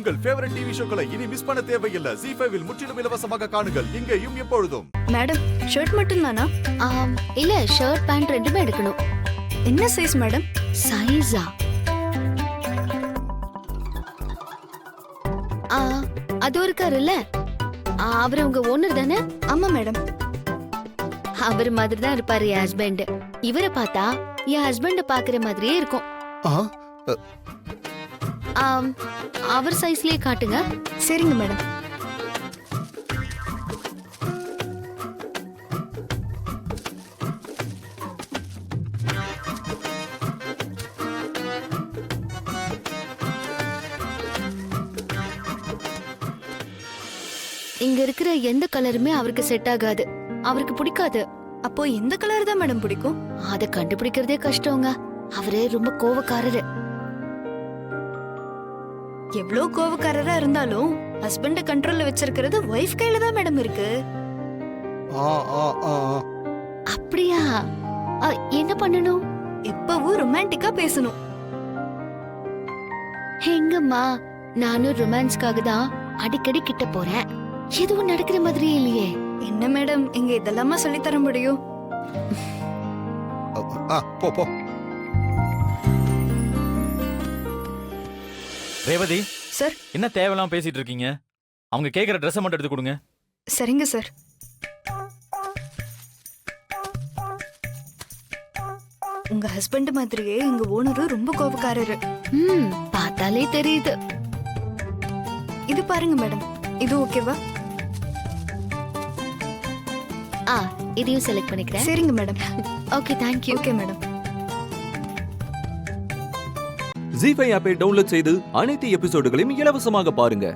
உங்கள் favourite TV ஷோக்களை இனி miss பண்ண தேவையில்லை. ZEE5 இல் முற்றிலும் இலவசமாக காணுங்கள், இங்கேயும் எப்பொழுதும். மேடம், ஷர்ட் மட்டும் தானா? இல்ல, ஷர்ட் பேண்ட் ரெண்டுமே எடுக்கணும். என்ன சைஸ் மேடம்? சைஸா? அது இருக்காருல்ல, அவர் உங்க ஓனர் தானே? ஆமா மேடம். அவர் மாதிரி தான் இருப்பாரு என் ஹஸ்பண்ட். இவரை பார்த்தா என் ஹஸ்பண்ட பாக்குற மாதிரியே இருக்கும். அவர் சைஸ்லயே காட்டுங்க. சரிங்க மேடம். இங்க இருக்கிற எந்த கலருமே அவருக்கு செட் ஆகாது, அவருக்கு பிடிக்காது. அப்போ எந்த கலர் தான் மேடம் பிடிக்கும்? அத கண்டுபிடிக்கிறதே கஷ்டங்க. அவரே ரொம்ப கோவக்காரரு. எவ்வளவு கோவக்காரரா இருந்தாலும் ஹஸ்பண்ட கண்ட்ரோல்ல வச்சிருக்கிறது வைஃப் கையில தான் மேடம் இருக்கு. அப்படியா? என்ன பண்ணணும்? எப்பவும் ரொமான்டிக்கா பேசணும். எங்கம்மா, நானும் ரொமான்ஸ்க்காக தான் அடிக்கடி கிட்ட போறேன். எதுவும் நடக்கிற மாதிரியே இல்லையே. என்ன மேடம், இங்க இதெல்லாமா சொல்லி தர முடியும்? போ போ. ரேவதி சார். என்ன தேவையில்லாம பேசிட்டு இருக்கீங்க? அவங்க கேக்குற ட்ரெஸ் மட்டும் எடுத்து கொடுங்க. சரிங்க சார். உங்க ஹஸ்பண்ட் மாதிரியே எங்க ஓனரும் ரொம்ப கோபக்காரரு. பார்த்தாலே தெரியுது. இது பாருங்க மேடம், இது ஓகேவா? இதையும் செலக்ட் பண்ணிக்கிறேன். சரிங்க madam. Okay, thank you. Okay madam. ZEE5 ஆப்பை டவுன்லோட் செய்து அனைத்து எபிசோடுகளையும் இலவசமாக பாருங்க.